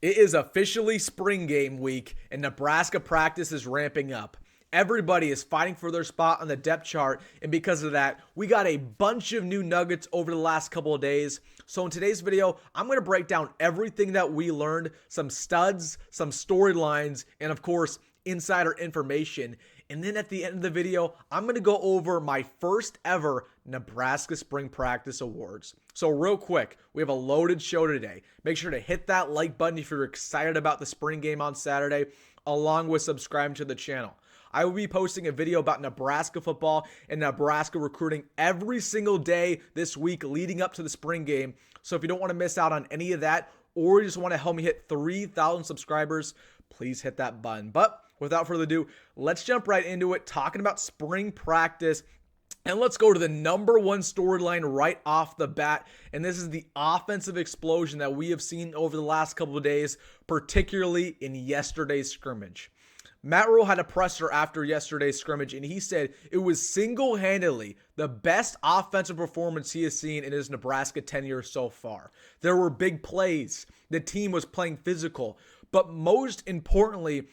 It is officially spring game week, and Nebraska practice is ramping up. Everybody is fighting for their spot on the depth chart, and because of that, we got a bunch of new nuggets over the last couple of days. So in today's video, I'm going to break down everything that we learned, some studs, some storylines, and of course, insider information. And then at the end of the video, I'm going to go over my first ever Nebraska Spring Practice Awards. So real quick, we have a loaded show today. Make sure to hit that like button if you're excited about the spring game on Saturday, along with subscribing to the channel. I will be posting a video about Nebraska football and Nebraska recruiting every single day this week leading up to the spring game. So if you don't want to miss out on any of that, or you just want to help me hit 3,000 subscribers, please hit that button. But without further ado, let's jump right into it, talking about spring practice. And let's go to the number one storyline right off the bat. And this is the offensive explosion that we have seen over the last couple of days, particularly in yesterday's scrimmage. Matt Rhule had a presser after yesterday's scrimmage, and he said it was single-handedly the best offensive performance he has seen in his Nebraska tenure so far. There were big plays. The team was playing physical. But most importantly,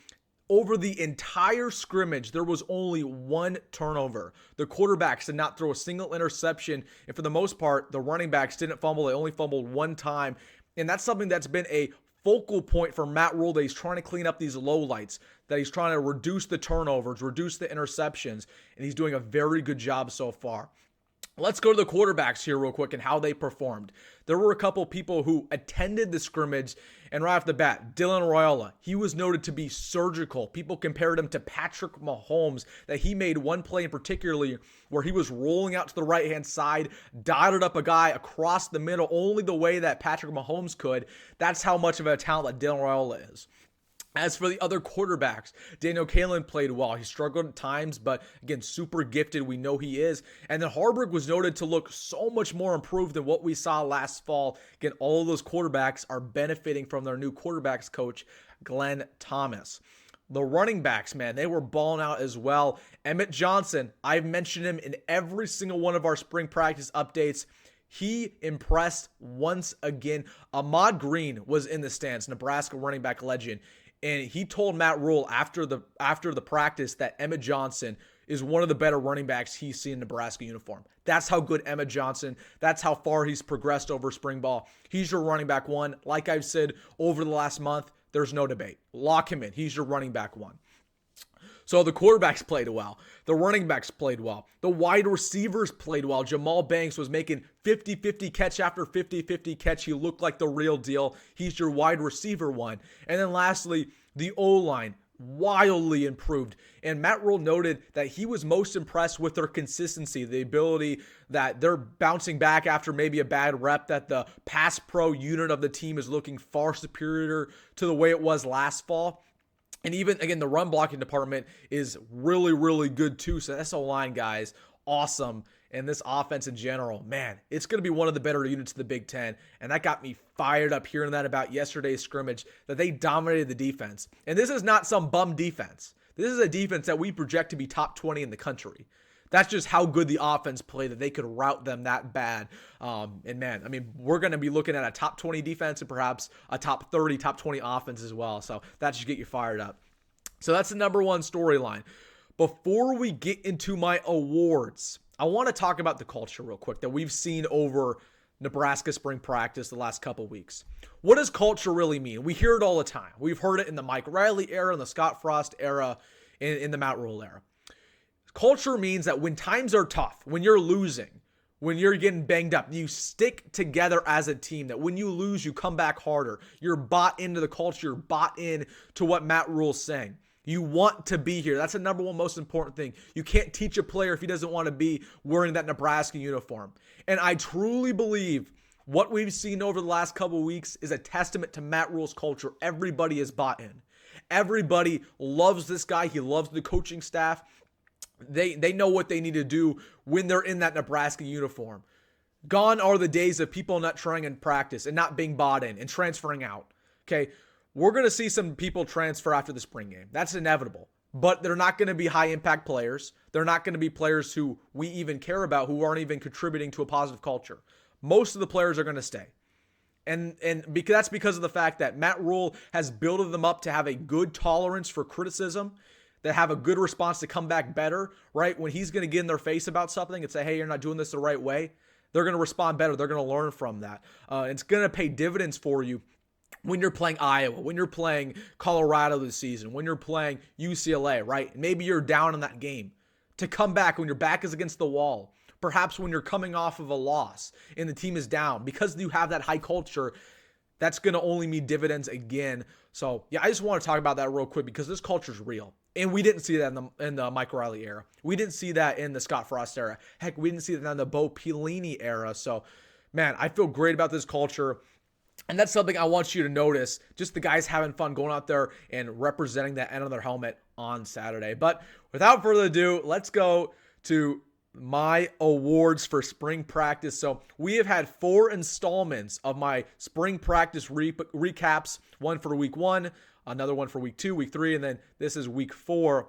over the entire scrimmage, there was only one turnover. The quarterbacks did not throw a single interception, and for the most part, the running backs didn't fumble. They only fumbled one time, and that's something that's been a focal point for Matt Rhule, that he's trying to clean up these lowlights, that he's trying to reduce the turnovers, reduce the interceptions, and he's doing a very good job so far. Let's go to the quarterbacks here real quick and how they performed. There were a couple people who attended the scrimmage, and right off the bat, Raiola, he was noted to be surgical. People compared him to Patrick Mahomes, that he made one play in particularly where he was rolling out to the right-hand side, dotted up a guy across the middle only the way that Patrick Mahomes could. That's how much of a talent that Raiola is. As for the other quarterbacks, Daniel Kalen played well. He struggled at times, but again, super gifted. We know he is. And then Harburg was noted to look so much more improved than what we saw last fall. Again, all of those quarterbacks are benefiting from their new quarterbacks coach, Glenn Thomas. The running backs, man, they were balling out as well. Emmett Johnson, I've mentioned him in every single one of our spring practice updates. He impressed once again. Ahmad Green was in the stands, Nebraska running back legend. And he told Matt Rhule after the practice that Emmett Johnson is one of the better running backs he's seen in Nebraska uniform. That's how good Emmett Johnson, that's how far he's progressed over spring ball. He's your running back one. Like I've said over the last month, there's no debate. Lock him in. He's your running back one. So the quarterbacks played well. The running backs played well. The wide receivers played well. Jamal Banks was making 50-50 catch after 50-50 catch. He looked like the real deal. He's your wide receiver one. And then lastly, the O-line wildly improved. And Matt Rhule noted that he was most impressed with their consistency, the ability that they're bouncing back after maybe a bad rep, that the pass pro unit of the team is looking far superior to the way it was last fall. And even, again, the run blocking department is really, really good too. So that's O-line, guys, awesome. And this offense in general, man, it's going to be one of the better units of the Big Ten. And that got me fired up hearing that about yesterday's scrimmage, that they dominated the defense. And this is not some bum defense. This is a defense that we project to be top 20 in the country. That's just how good the offense played, that they could rout them that bad. And man, I mean, we're going to be looking at a top 20 defense and perhaps a top 30, top 20 offense as well. So that should get you fired up. So that's the number one storyline. Before we get into my awards, I want to talk about the culture real quick that we've seen over Nebraska spring practice the last couple weeks. What does culture really mean? We hear it all the time. We've heard it in the Mike Riley era, in the Scott Frost era, in the Matt Rhule era. Culture means that when times are tough, when you're losing, when you're getting banged up, you stick together as a team, that when you lose, you come back harder. You're bought into the culture. You're bought in to what Matt Rhule's saying. You want to be here. That's the number one most important thing. You can't teach a player if he doesn't want to be wearing that Nebraska uniform. And I truly believe what we've seen over the last couple of weeks is a testament to Matt Rhule's culture. Everybody is bought in. Everybody loves this guy. He loves the coaching staff. They know what they need to do when they're in that Nebraska uniform. Gone are the days of people not trying in practice and not being bought in and transferring out. Okay, we're going to see some people transfer after the spring game. That's inevitable. But they're not going to be high-impact players. They're not going to be players who we even care about, who aren't even contributing to a positive culture. Most of the players are going to stay. That's because of the fact that Matt Rhule has built them up to have a good tolerance for criticism, that have a good response to come back better, right? When he's going to get in their face about something and say, hey, you're not doing this the right way, they're going to respond better. They're going to learn from that. It's going to pay dividends for you when you're playing Iowa, when you're playing Colorado this season, when you're playing UCLA, right? Maybe you're down in that game. To come back when your back is against the wall, perhaps when you're coming off of a loss and the team is down, because you have that high culture, that's going to only mean dividends again. So, yeah, I just want to talk about that real quick because this culture is real. And we didn't see that in the Mike Riley era. We didn't see that in the Scott Frost era. Heck, we didn't see that in the Bo Pelini era. So, man, I feel great about this culture. And that's something I want you to notice. Just the guys having fun going out there and representing that end of their helmet on Saturday. But without further ado, let's go to my awards for spring practice. So we have had 4 installments of my spring practice recaps. One for week 1, another one for week 2, week 3, and then this is week 4.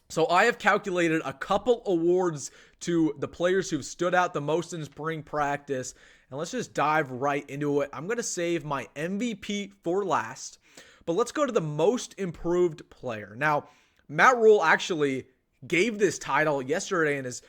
So I have calculated a couple awards to the players who've stood out the most in spring practice. And let's just dive right into it. I'm going to save my MVP for last, but let's go to the most improved player. Now, Matt Rhule actually gave this title yesterday in his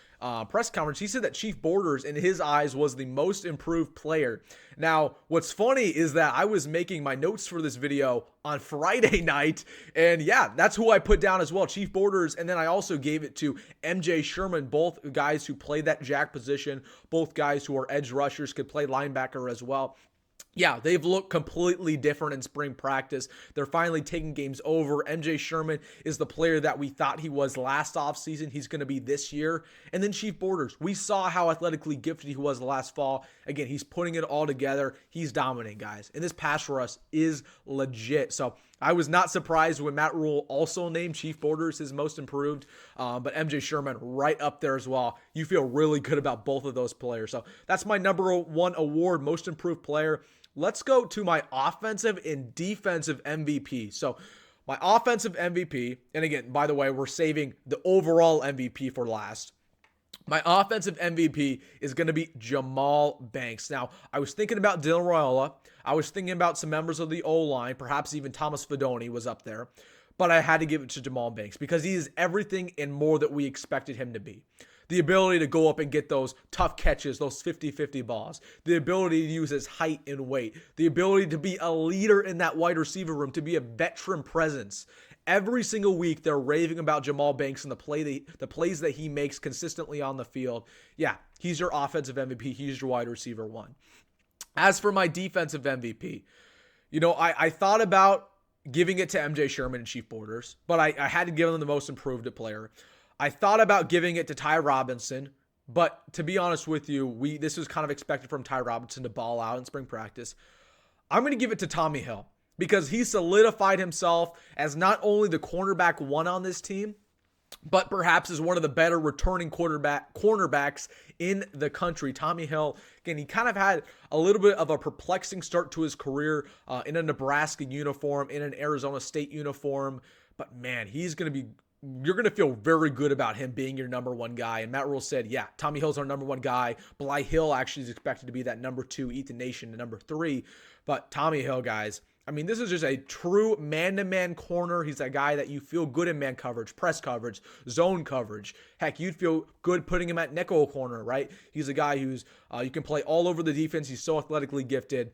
press conference. He said that Chief Borders, in his eyes, was the most improved player. Now, what's funny is that I was making my notes for this video on Friday night, and yeah, that's who I put down as well, Chief Borders, and then I also gave it to MJ Sherman, both guys who played that jack position, both guys who are edge rushers, could play linebacker as well. Yeah, they've looked completely different in spring practice. They're finally taking games over. MJ Sherman is the player that we thought he was last offseason. He's going to be this year. And then Chief Borders, we saw how athletically gifted he was last fall. Again, he's putting it all together. He's dominating, guys. And this pass rush is legit. So I was not surprised when Matt Rhule also named Chief Borders his most improved, but MJ Sherman right up there as well. You feel really good about both of those players. So that's my number 1 award, most improved player. Let's go to my offensive and defensive MVP. So my offensive MVP, and again, by the way, we're saving the overall MVP for last. My offensive MVP is going to be Jamal Banks. Now, I was thinking about Dylan Raiola. I was thinking about some members of the O-line. Perhaps even Thomas Fidone was up there. But I had to give it to Jamal Banks because he is everything and more that we expected him to be. The ability to go up and get those tough catches, those 50-50 balls. The ability to use his height and weight. The ability to be a leader in that wide receiver room, to be a veteran presence. Every single week, they're raving about Jamal Banks and the plays that he makes consistently on the field. Yeah, he's your offensive MVP. He's your wide receiver 1. As for my defensive MVP, I thought about giving it to MJ Sherman and Chief Borders, but I had to give them the most improved player. I thought about giving it to Ty Robinson, but to be honest with you, this was kind of expected from Ty Robinson to ball out in spring practice. I'm going to give it to Tommy Hill because he solidified himself as not only the cornerback 1 on this team, but perhaps is one of the better returning cornerbacks in the country. Tommy Hill, again, he kind of had a little bit of a perplexing start to his career in a Nebraska uniform, in an Arizona State uniform, but man, you're going to feel very good about him being your number 1 guy. And Matt Rhule said, yeah, Tommy Hill's our number 1 guy. Bly Hill actually is expected to be that number 2, Ethan Nation, the number 3. But Tommy Hill, guys, I mean, this is just a true man-to-man corner. He's a guy that you feel good in man coverage, press coverage, zone coverage. Heck, you'd feel good putting him at nickel corner, right? He's a guy who's you can play all over the defense. He's so athletically gifted.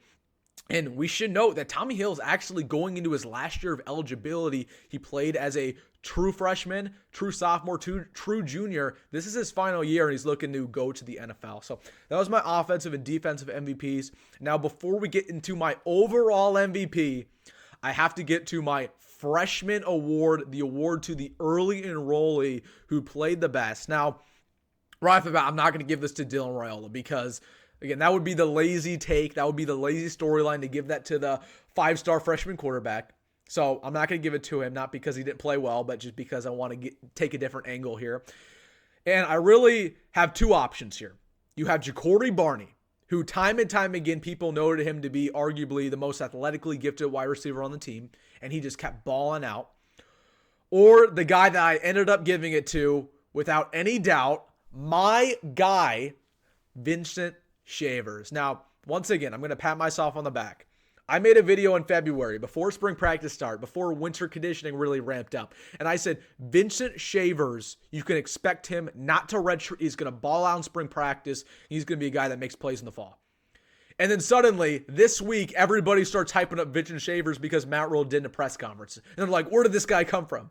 And we should note that Tommy Hill is actually going into his last year of eligibility. He played as a true freshman, true sophomore, true junior. This is his final year, and he's looking to go to the NFL. So that was my offensive and defensive MVPs. Now, before we get into my overall MVP, I have to get to my freshman award, the award to the early enrollee who played the best. Now, right off the bat, I'm not going to give this to Dylan Raiola because, again, that would be the lazy take. That would be the lazy storyline to give that to the 5-star freshman quarterback. So I'm not going to give it to him, not because he didn't play well, but just because I want to take a different angle here. And I really have 2 options here. You have Jacory Barney, who time and time again, people noted him to be arguably the most athletically gifted wide receiver on the team, and he just kept balling out. Or the guy that I ended up giving it to, without any doubt, my guy, Vincent Shavers. Now, once again, I'm going to pat myself on the back. I made a video in February before spring practice start, before winter conditioning really ramped up. And I said, Vincent Shavers, you can expect him not to redshirt. He's going to ball out in spring practice. He's going to be a guy that makes plays in the fall. And then suddenly, this week, everybody starts hyping up Vincent Shavers because Matt Rhule did in a press conference. And they're like, where did this guy come from?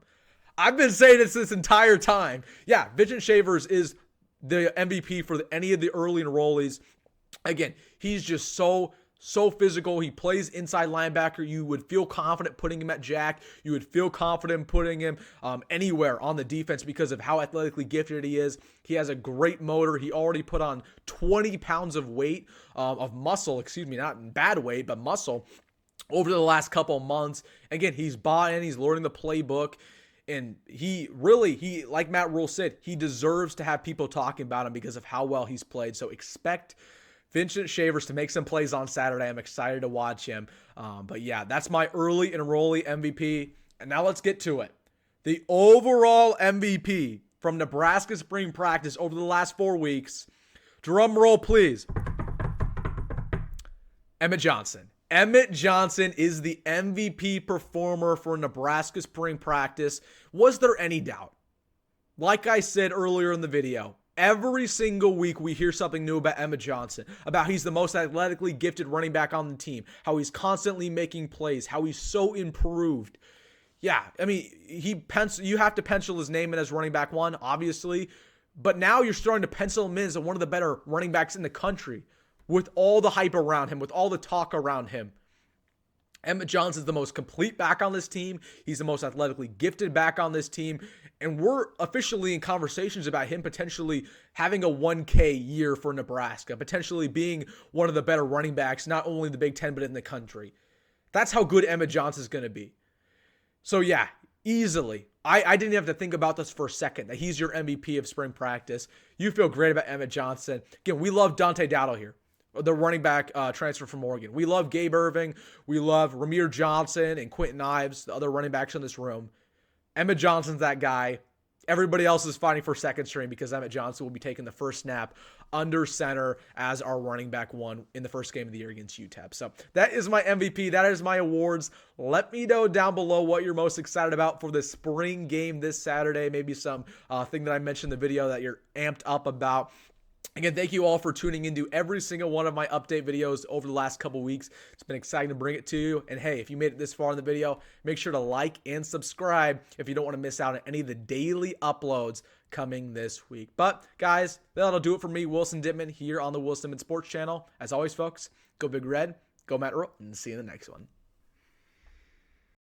I've been saying this entire time. Yeah, Vincent Shavers is the MVP for any of the early enrollees. Again, he's just so physical. He plays inside linebacker. You would feel confident putting him at jack. You would feel confident putting him anywhere on the defense because of how athletically gifted he is. He has a great motor. He already put on 20 pounds of weight, of muscle, not in bad weight, but muscle over the last couple of months. Again, he's bought in. He's learning the playbook. And he, like Matt Rhule said, he deserves to have people talking about him because of how well he's played. So expect Vincent Shavers to make some plays on Saturday. I'm excited to watch him. But yeah, that's my early enrollee MVP. And now let's get to it. The overall MVP from Nebraska Spring Practice over the last 4 weeks. Drum roll, please. Emmett Johnson. Emmett Johnson is the MVP performer for Nebraska Spring Practice. Was there any doubt? Like I said earlier in the video, every single week we hear something new about Emmett Johnson, about he's the most athletically gifted running back on the team, how he's constantly making plays, how he's so improved. Yeah, I mean, you have to pencil his name in as running back 1, obviously, but now you're starting to pencil him in as one of the better running backs in the country with all the hype around him, with all the talk around him. Emmett Johnson's the most complete back on this team. He's the most athletically gifted back on this team. And we're officially in conversations about him potentially having a 1K year for Nebraska, potentially being one of the better running backs, not only in the Big Ten, but in the country. That's how good Emmett Johnson's going to be. So yeah, easily. I didn't have to think about this for a second, that he's your MVP of spring practice. You feel great about Emmett Johnson. Again, we love Dante Dowdle here, the running back transfer from Oregon. We love Gabe Irving. We love Rahmir Johnson and Quentin Ives, the other running backs in this room. Emmett Johnson's that guy. Everybody else is fighting for second string because Emmett Johnson will be taking the first snap under center as our running back 1 in the first game of the year against UTEP. So that is my MVP. That is my awards. Let me know down below what you're most excited about for the spring game this Saturday. Maybe some thing that I mentioned in the video that you're amped up about. Again, thank you all for tuning into every single one of my update videos over the last couple weeks. It's been exciting to bring it to you. And hey, if you made it this far in the video, make sure to like and subscribe if you don't want to miss out on any of the daily uploads coming this week. But guys, that'll do it for me, Wilson Dittman, here on the Wilson Dittman Sports Channel. As always, folks, go Big Red, go Matt Rhule, and see you in the next one.